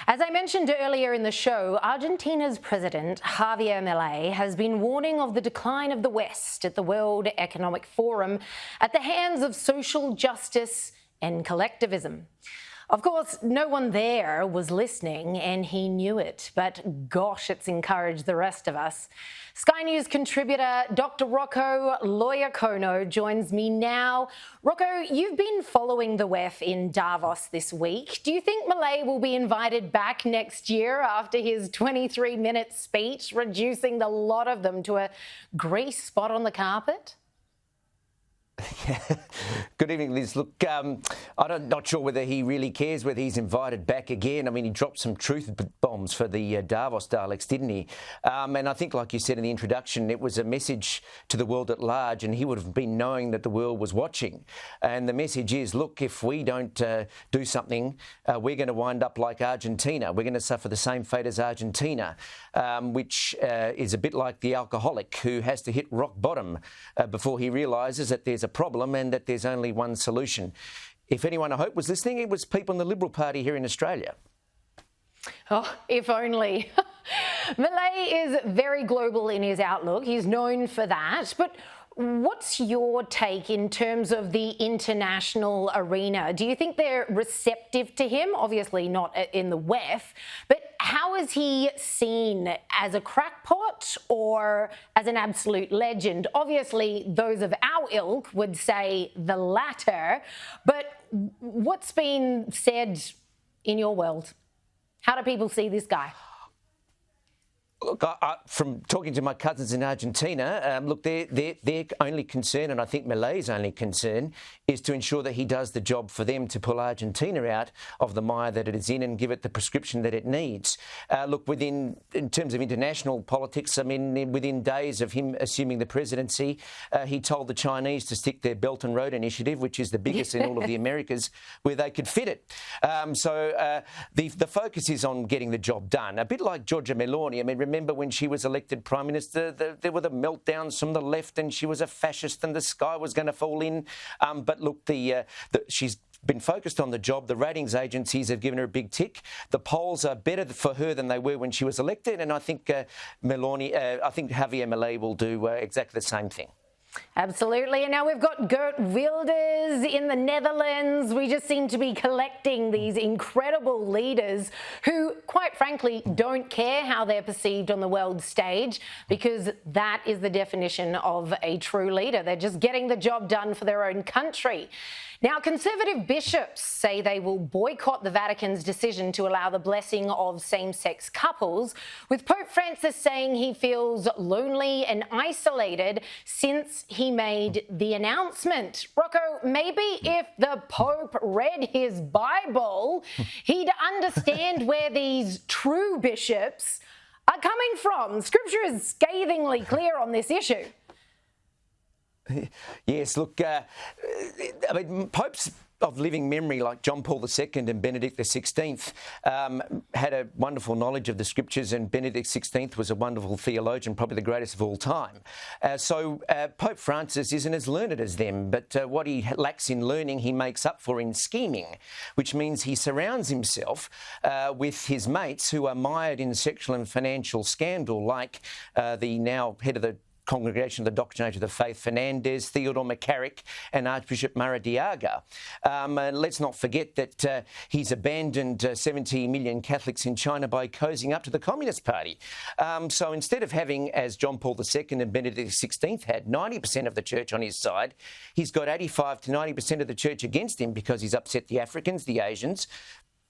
As I mentioned earlier in the show, Argentina's president, Javier Milei, has been warning of the decline of the West at the World Economic Forum at the hands of social justice and collectivism. Of course, no one there was listening, and he knew it, but gosh, it's encouraged the rest of us. Sky News contributor Dr. Rocco Laer Kono joins me now. Rocco, you've been following the WEF in Davos this week. Do you think Milei will be invited back next year after his 23-minute speech, reducing the lot of them to a grease spot on the carpet? Good evening, Liz. Look, I'm not sure whether he really cares whether he's invited back again. I mean, he dropped some truth bombs for the Davos Daleks, didn't he? And I think, like you said in the introduction, it was a message to the world at large, and he would have been knowing that the world was watching. And the message is, look, if we don't do something, we're going to wind up like Argentina. We're going to suffer the same fate as Argentina, which is a bit like the alcoholic who has to hit rock bottom before he realises that there's a problem and that there's only one solution. If anyone I hope was listening, it was people in the Liberal Party here in Australia. Oh, if only. Milei is very global in his outlook. He's known for that. But what's your take in terms of the international arena? Do you think they're receptive to him? Obviously not in the WEF, but how is he seen, as a crackpot or as an absolute legend? Obviously, those of our ilk would say the latter, but what's been said in your world? How do people see this guy? Look, from talking to my cousins in Argentina, look, their only concern, and I think Milei's only concern, is to ensure that he does the job for them to pull Argentina out of the mire that it is in and give it the prescription that it needs. Look, in terms of international politics, I mean, within days of him assuming the presidency, he told the Chinese to stick their Belt and Road Initiative, which is the biggest in all of the Americas, where they could fit it. So the focus is on getting the job done. A bit like Giorgia Meloni. I mean, remember when she was elected Prime Minister, there were the meltdowns from the left and she was a fascist and the sky was going to fall in. But look, she's been focused on the job. The ratings agencies have given her a big tick. The polls are better for her than they were when she was elected. And I think I think Javier Milei will do exactly the same thing. Absolutely. And now we've got Geert Wilders in the Netherlands. We just seem to be collecting these incredible leaders who, quite frankly, don't care how they're perceived on the world stage, because that is the definition of a true leader. They're just getting the job done for their own country. Now, conservative bishops say they will boycott the Vatican's decision to allow the blessing of same-sex couples, with Pope Francis saying he feels lonely and isolated since he made the announcement. Rocco, maybe if the Pope read his Bible, he'd understand where these true bishops are coming from. Scripture is scathingly clear on this issue. Yes, look, I mean, popes of living memory like John Paul II and Benedict XVI had a wonderful knowledge of the scriptures, and Benedict XVI was a wonderful theologian, probably the greatest of all time. So Pope Francis isn't as learned as them, but what he lacks in learning he makes up for in scheming, which means he surrounds himself with his mates who are mired in sexual and financial scandal, like the now head of the Congregation of the Doctrine of the Faith, Fernandez, Theodore McCarrick and Archbishop Maradiaga. Let's not forget that he's abandoned 70 million Catholics in China by cozying up to the Communist Party. So instead of having, as John Paul II and Benedict XVI had, 90% of the church on his side, he's got 85 to 90% of the church against him because he's upset the Africans, the Asians,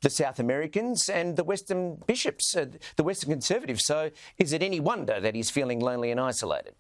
the South Americans and the Western bishops, the Western conservatives. So is it any wonder that he's feeling lonely and isolated?